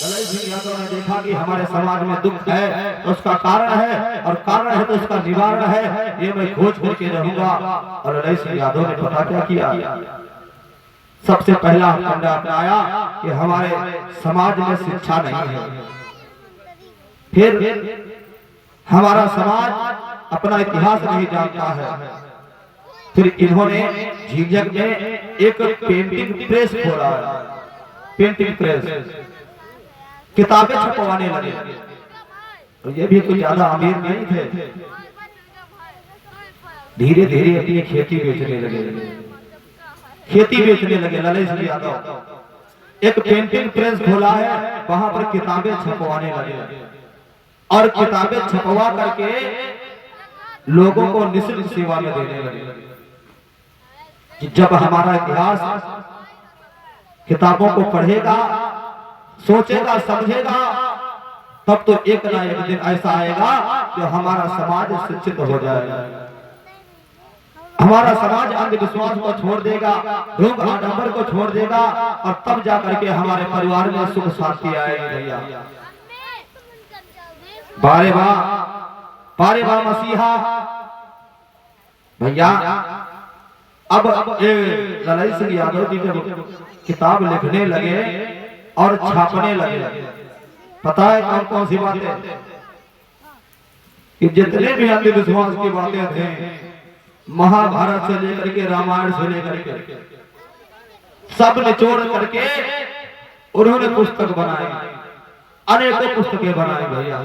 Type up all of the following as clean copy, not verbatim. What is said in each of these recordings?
ललित सिंह यादव ने देखा कि हमारे समाज में दुख है तो उसका कारण है, और कारण है तो उसका निवारण है, ये मैं खोज करके रहूंगा। और ललित सिंह यादव ने पता क्या किया, सबसे पहला फंडा अपनाया कि हमारे समाज में शिक्षा नहीं है। फिर हमारा समाज अपना इतिहास नहीं जानता है। फिर इन्होंने झिझक में एक पेंटिंग प्रेस खोला, पेंटिंग प्रेस, किताबें छपवाने लगे। और ये भी कोई ज्यादा अमीर नहीं थे। धीरे धीरे अपनी खेती बेचने लगे, खेती बेचने लगे। ललित सिंह यादव एक पेंटिंग प्रेस खोला है, वहां पर किताबें छपवाने लगे, और किताबें छपवा करके लोगों को निःशुल्क सेवा में देने लगे। कि जब हमारा इतिहास किताबों को पढ़ेगा, सोचेगा, समझेगा, तब तो एक ना एक दिन ऐसा आएगा कि हमारा समाज शिक्षित हो जाएगा, हमारा समाज अंधविश्वास को छोड़ देगा, ढोंग आडंबर को छोड़ देगा, और तब जाकर के हमारे परिवार में सुख शांति आएगी। भैया बारे वाह मसीहा। भैया अब ललित सिंह यादव जी जब किताब लिखने लगे और छापने लगे, पता है कौन कौन सी बातें, कि जितने भी अंधविश्वास की बातें थे, महाभारत से लेकर के रामायण से लेकर के सब निचोड़ करके उन्होंने पुस्तक बनाई, अनेकों पुस्तकें बनाई। भैया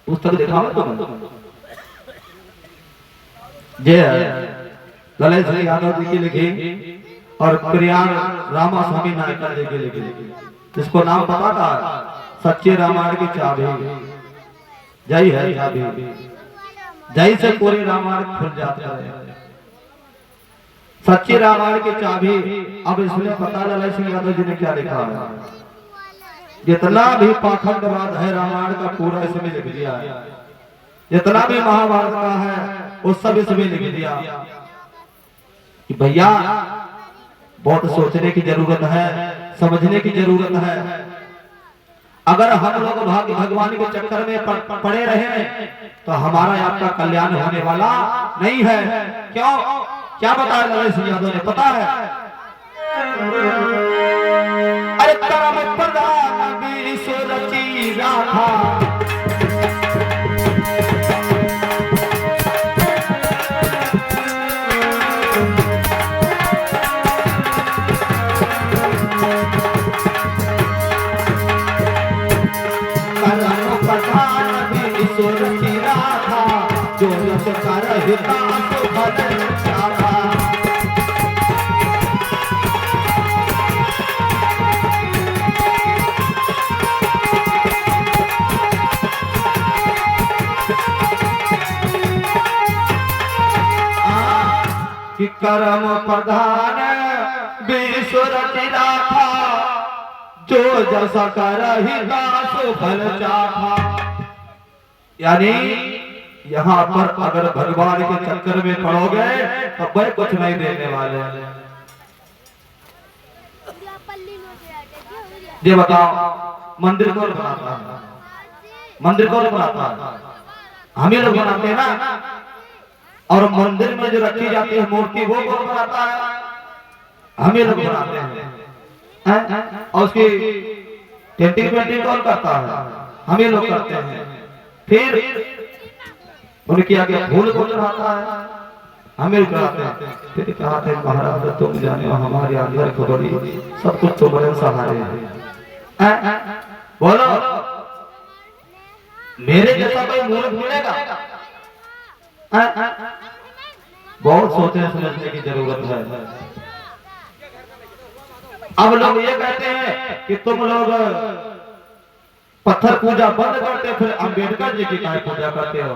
पुस्तक दिखाओ तो जय ललित सिंह यादव जी की लिखी, और प्रियान रामा स्वामी नायकर जी की लिखी, जिसको नाम पता था सच्चे रामायण की चाबी, जय है चाबी, जय से पूरी रामायण खुल जाता है, सच्चे रामायण की चाबी। अब इसमें पता ललित सिंह यादव जी ने क्या लिखा है, जितना भी पाखंडवाद है रामायण का पूरा इसमें लिख दिया है, जितना भी महाभारत का है वो सब इसमें लिख दिया। कि भैया बहुत सोचने की जरूरत है, समझने की जरूरत है। अगर हम लोग भगवान के चक्कर में पड़े रहे तो हमारा आपका कल्याण होने वाला नहीं है। क्यों, क्या बताया ललित सिंह यादव ने, पता है? अरे कर्म प्रधान विष रची राधा, जो यश कर हिता तो भजन चाहा। कि कर्म प्रधान विश्व रचिला था, जो जस कर हिता सो फल चाहा। यानी यहाँ पर अगर भगवान के चक्कर में पड़ोगे तो वह कुछ नहीं देने वाले। ये बताओ मंदिर कौन बनाता है? मंदिर कौन बनाता है? हम ही लोग बनाते हैं ना। और मंदिर में जो रखी जाती है मूर्ति वो कौन बनाता है? हम ही लोग बनाते हैं। और उसकी पेंटिंग कौन करता है? हम ही लोग करते हैं। फिर उनके आगे फूल कौन चढ़ाता है? हमें कराते हैं। फिर कहा थे महाराज तुम जाने हमारे अंदर खबरी सब कुछ तो बड़े सहारे हैं। बोलो मेरे जैसा कोई मूर्ख मिलेगा? बहुत सोचने समझने की जरूरत है। अब लोग ये कहते हैं कि तुम लोग पत्थर पूजा बंद करते, फिर अंबेडकर जी की काय पूजा करते हो।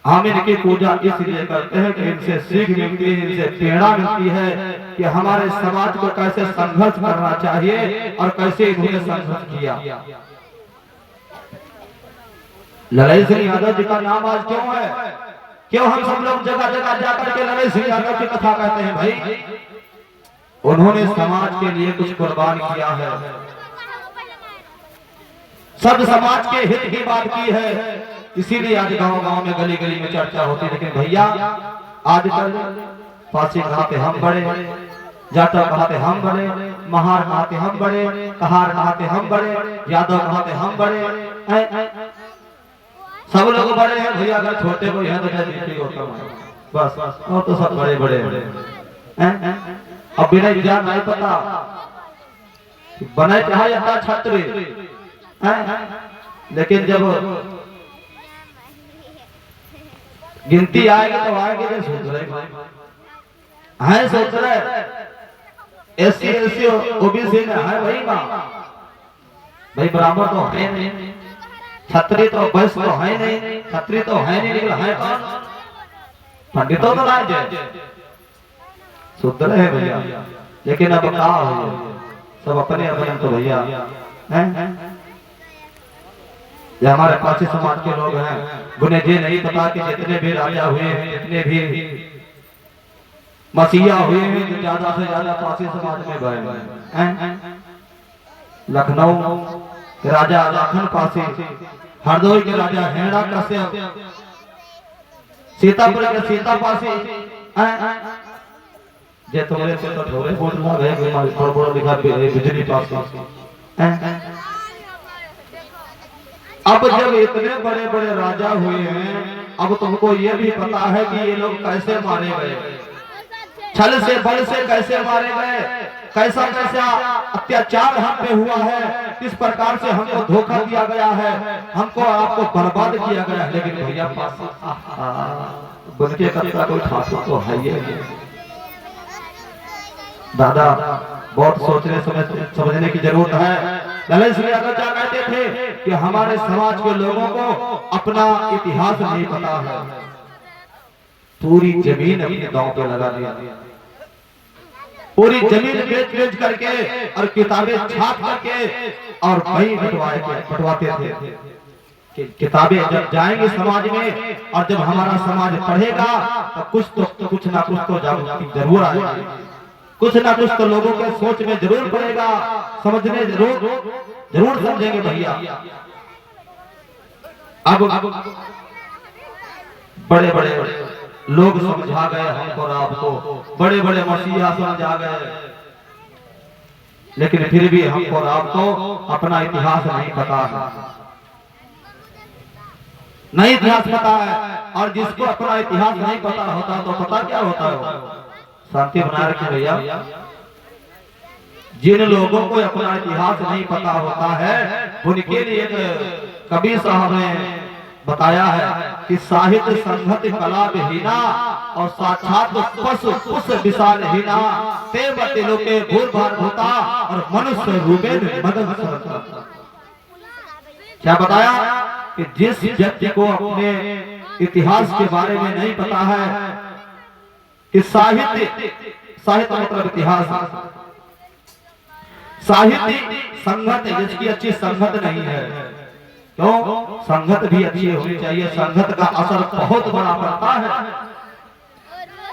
हम इनकी पूजा इसलिए करते हैं कि इनसे सीख मिलती है, इनसे प्रेरणा मिलती है कि हमारे समाज को कैसे संघर्ष करना चाहिए और कैसे इन्होंने संघर्ष किया। ललित सिंह यादव जी का नाम आज क्यों है? क्यों हम सब लोग जगह जगह जाकर के ललित सिंह यादव की कथा कहते हैं? भाई उन्होंने समाज के लिए कुछ कुर्बान किया है। सब समाज के हित की बात की है, इसीलिए आज गांव गांव में गली गली में चर्चा होती। लेकिन भैया आजकल फांसी कहाते हम बड़े, जाटा कहाते हम बड़े, महार कहाते हम बड़े, कहार कहाते हम बड़े, यादव कहाते हम बड़े, सब लोग बड़े हैं भैया। अगर छोटे कोई है तो मैं होता हूँ बस, और तो सब बड़े बड़े हैं। अब बिना ज्ञान नहीं पता बने चाहे यथा छत्री, लेकिन जब गिनती आएगी तो आएगी नहीं सोच रहे हैं, सोच रहे एससी एससी ओबीसी में है भाई माँ, भाई ब्राह्मण तो है नहीं, छत्री तो वैश्य तो है नहीं, छत्री तो है नहीं, निकला है कौन? पंडितों तो राज शुद्ध रहे भैया। लेकिन अब क्या हो, सब अपने अपने तो भैया हैं। ये हमारे पासी समाज के लोग हैं, उन्हें ये नहीं पता कि जितने भी राजा हुए हैं, जितने भी मसीहा हुए हैं, जो ज्यादा से ज्यादा पासी समाज में गए हैं। लखनऊ के राजा लाखन पासी, हरदोई के राजा हेड़ा कश्यप, सीतापुर के सीता पासी, जे तोरे से तो थोड़े बोल रहा है, बड़ा लिखा बिजली पासी। अब जब इतने बड़े बड़े राजा हुए हैं, अब तुमको ये भी पता है कि ये लोग कैसे मारे गए, छल से बल से कैसे मारे गए, कैसा कैसा अत्याचार हम पे हुआ है, किस प्रकार से हमको धोखा दिया गया है, हमको आपको बर्बाद किया गया है। लेकिन भैया बनके करता कोई ठाकुर तो है ये दादा, बहुत सोचने समझने की जरूरत है। ललित सिंह यादव क्या कहते थे कि हमारे समाज के लोगों को अपना इतिहास नहीं पता है, पूरी जमीन अपने दांव पे लगा दिया, पूरी जमीन बेच बेच करके और किताबें छाप करके और वही बंटवाते थे। किताबें जब जाएंगी समाज में और जब हमारा समाज पढ़ेगा तो कुछ ना कुछ तो जागरूकता जरूर आएगी, कुछ ना कुछ तो लोगों के सोच में जरूर पड़ेगा, समझने जरूर समझेंगे भैया। अब बड़े बड़े लोग समझा गए हमको और आपको, बड़े बड़े मसीहा समझा गए, लेकिन फिर भी हमको और आपको अपना इतिहास नहीं पता है, नहीं इतिहास पता है। और जिसको अपना इतिहास नहीं पता होता तो पता क्या होता है, शांति बना रखिए भैया। जिन लोगों को अपना इतिहास नहीं पता होता है, उनके लिए कबीर साहब ने बताया है कि साहित्य संगत कला विहीना और साक्षात पशु पुष विशाल हीना, ते बतिलो के भूर भार होता और मनुष्य रूपे मदन सरता। क्या बताया कि जिस व्यक्ति को अपने इतिहास के बारे में नहीं पता है कि साहित्य मतलब इतिहास, साहित्य संगत जिसकी अच्छी संगत नहीं है, क्यों? संगत भी अच्छी होनी चाहिए, संगत का असर बहुत बड़ा पड़ता है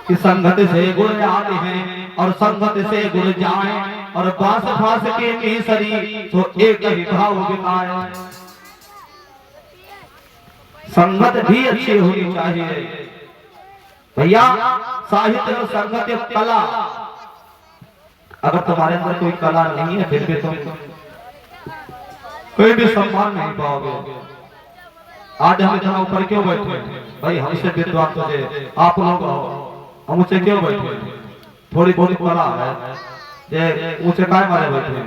कि संगत से गुण आते हैं और संगत से गुण जाए, और बास फास के केसरी तो एक ही भाव बिताए। संगत भी अच्छी होनी चाहिए भैया। साहित्य और संगत कला, अगर तुम्हारे अंदर कोई कला नहीं है फिर भी तुम कोई भी सम्मान नहीं पाओगे। आज हम इतना ऊपर क्यों बैठे भाई? हमसे विद्वान तो आप लोग हम ऊंचे क्यों बैठे? थोड़ी बहुत कला है, ये ऊंचे काय मारे बैठे हैं,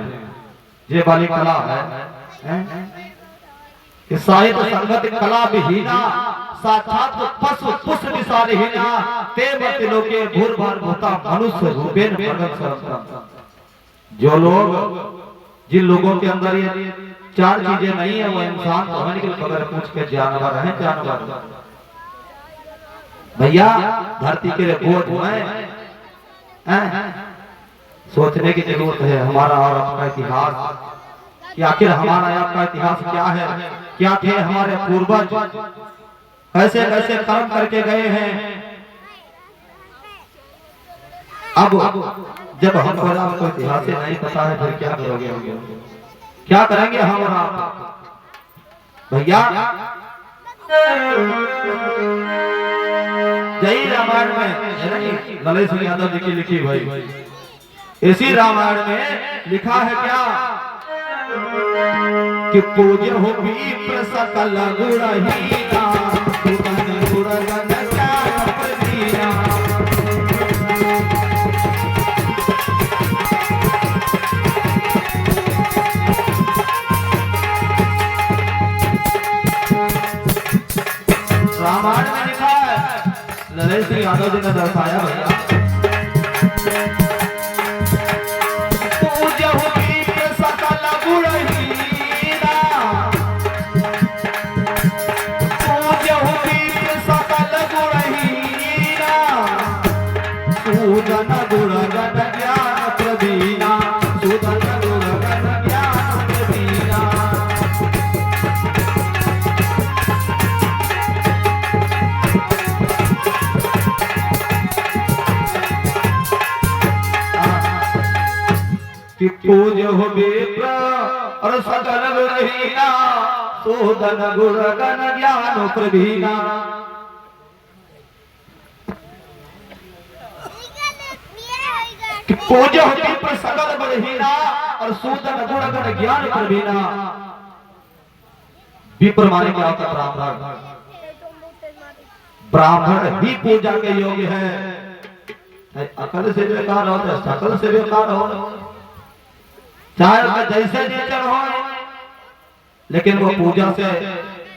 ये वाली कला है कि साहित्य संगत कला विहीना, साक्षात पशु पुष्प विशालहीना, ते बतिलो के भूर भार होता मनुष्य रूपेण प्रगट सरता। जो लोग जिन लोगों के अंदर ये चार चीजें नहीं है वो इंसान तो है, बगैर पूछ के जानवर है, जानवर भैया। धरती के बोझ हैं, सोचने की जरूरत है हमारा और आपका इतिहास कि आखिर हमारा आपका इतिहास क्या है, क्या थे हमारे पूर्वज, कैसे कैसे कर्म करके गए हैं। अब जब हमको इतिहास नहीं पता है फिर क्या करोगे, क्या करेंगे हम और आप? भैया जय रामायण में ललित सिंह यादव जी की लिखी भाई, इसी रामायण में लिखा है क्या कि पूज्य हो विप्र सकल गुणहीना सुगन गुणगण ज्ञान प्रवीणा। रामायण में लिखा है, ललित सिंह यादव जी ने दर्शाया भैया, पूज्य हो विप्र सकल गुणहीना, पूज्य हो विप्र सकल गुणहीना, सुजन गुणगण ज्ञान प्रवीणा, सुजन गुणगण ज्ञान प्रवीणा। कि पूज्य हो विप्र और सकल गुणहीना, सुजन गुणगण ज्ञान प्रवीणा। कि पूज्य हो विप्र सकल गुणहीना और सुजन गुणगण ज्ञान प्रवीणा। विप्र माने क्या होता है? ब्राह्मण। ब्राह्मण ही पूजा के योग्य है। अकल से बेकार हो तो सकल से बेकार हो, चाहे जैसे नेचर हो, लेकिन वो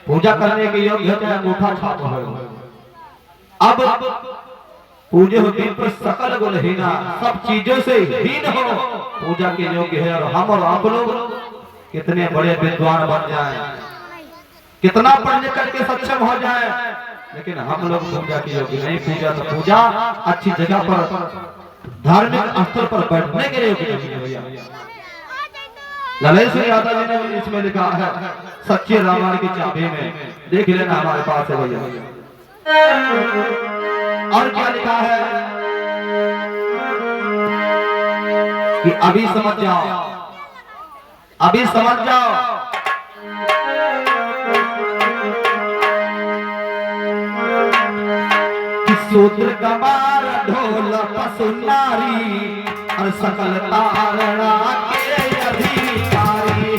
पूजा करने के योग्य है, अंगूठा छाप हो। अब पूज्य हो विप्र सकल गुणहीना, सब चीजों से हीन हो, पूजा के योग्य है। और हम और आप लोग कितने बड़े विद्वान बन जाएं, कितना पढ़ने करके सक्षम हो जाए, लेकिन हम लोग पूजा के योग्य नहीं। पूजा अच्छी जगह पर धार्मिक स्थल पर बैठने के योग्य नहीं। ललित सिंह यादव जी ने इसमें लिखा है सच्चे रामायण की चाबी में, देख लेना हमारे पास है भैया। और क्या लिखा है कि अभी समझ जाओ, अभी समझ जाओ। कि सूत्र कमार ढोल पशु नारी और सकल तारणा के अधिकारी।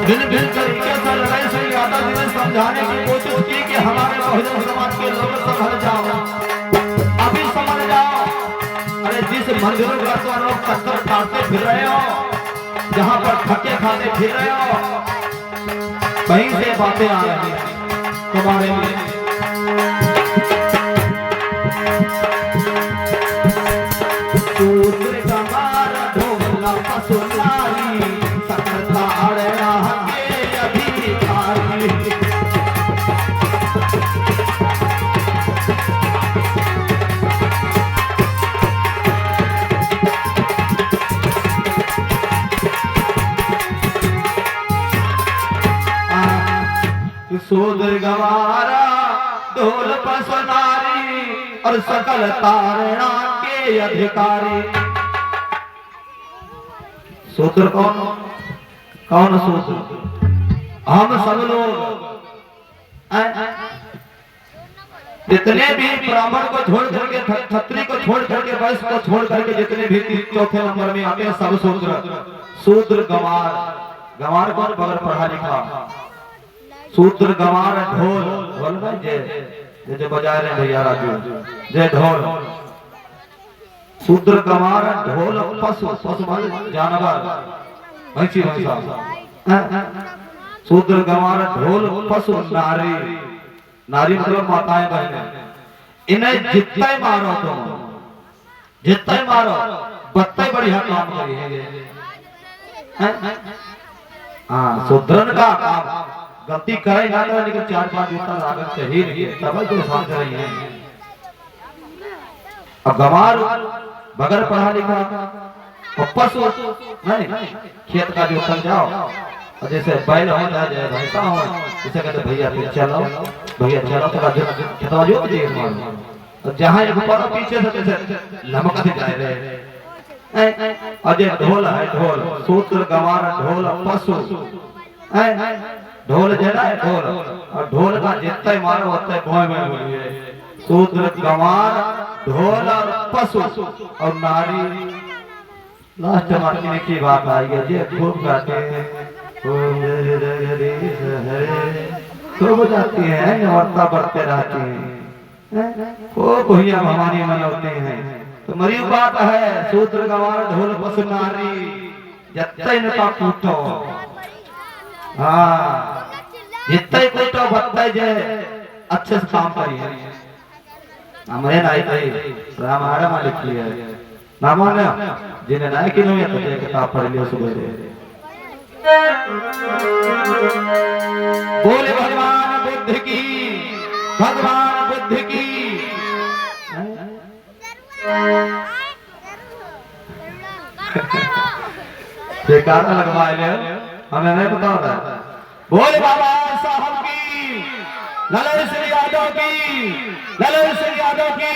भिन्न तरीके से ललित सिंह यादव जी ने समझाने की कोशिश की कि हमारे बहुजन समाज के लोग समझ जाओ, अभी समझ जाओ। अरे जिस मंदिरों का लोग चक्कर काटते फिर रहे हो, जहाँ पर थके खाते फिर रहे हो, कहीं से बातें आ रही तुम्हारे लिए। सूत्र कमार ढोला पशु नारी सकल तारणा के अधिकारी। सूत्र गवारा ढोल पशु नारी और सकल तारणा के अधिकारी। सूत्र कौन कौन? सूत्र हम सब लोग, जितने भी ब्राह्मण को छोड़ करके, क्षत्रिय को छोड़ करके, वैश्य को छोड़ करके जितने भी चौथे नंबर में आते हैं सब सूत्र। सूत्र गंवार, गंवार कौन? बगैर पढ़ा लिखा। सूत्र गंवार ढोल, ढोल भाई जय जय बजा रहे भैया राजू, जय ढोल। सूत्र गंवार ढोल पशु, पशु माने जानवर, भैंसी भैंसा। सूत्र गंवार ढोल पशु नारी, नारी मतलब माताएं बहनें। इन्हें जितने मारो तुम, जितने मारो बत्ते बढ़िया काम करिए। हाँ, सुधरन का काम, गलती करे ना करे लेकिन 4-5 दिन तक लागत चाहिए, तब तो साथ रही है। अब गंवार बगैर पढ़ा लिखा और पशु नहीं, खेत का जो कर जाओ और जैसे बैल हो जाए भैंसा हो, जैसे कहते भैया चलो थोड़ा खेतवा जोत दिए और जहाँ एक ऊपर पीछे से जैसे लमकते जाए रहे। अजय ढोल है, ढोल सूत्र गंवार ढोल पशु ढोल जरा है ढोल, और ढोल का जितना मारो उतना भोय में बोलिए। सूत्र गंवार ढोल और पशु और नारी। लास्ट मार्किंग की बात आई है जी, खूब गाते हैं खूब जाती हैं, औरता बढ़ते रहती हैं, खूब भैया भवानी मनोते हैं। तो मरी बात है सूत्र गंवार ढोल पशु नारी जितना इनका कूटो, हाँ जितना कूटो बत्ता जे अच्छे से काम करिए। हमारे नाई रामायण में लिखी है नामो ने जिन्हें नाय की नहीं तो एक किताब पढ़ लियो सुबह। बोले भगवान बुद्ध की, भगवान बुद्ध की। बेकार लगवाए ले, हमें नहीं पता होता। बोले बाबा साहब की, ललन सिंह यादव की, ललन सिंह यादव की।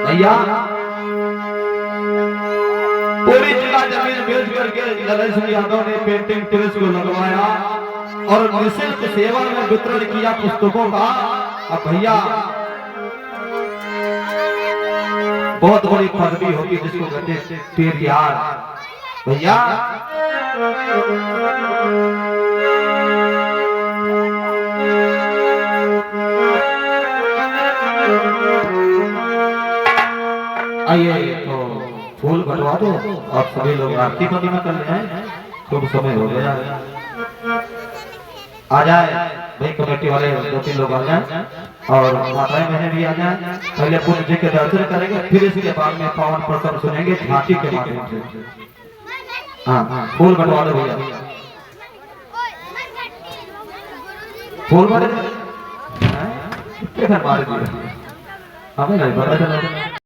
भैया पूरी जगह जमीन बेच करके ललन सिंह यादव ने पेंटिंग प्रेस को लगवाया और निःशुल्क सेवा में वितरण किया पुस्तकों का। अब भैया बहुत बड़ी पदवी होगी जिसको कहते हैं पेरियार। भैया आइए तो फूल बटवा दो, आप सभी लोग आरती को निमंत्रण कर ले हैं, खूब समय हो गया। आ जाए भाई कमेटी वाले 2-3 लोग आ जाए और माताएं बहनें भी आ जाए। पहले पूज्य जी के दर्शन करेंगे, फिर इसके बाद में पावन प्रसंग सुनेंगे झांकी के माध्यम से। हाँ फूल बटवा दो भैया, फूल बटवा कितने घर मार दिए हमें नहीं पता चला।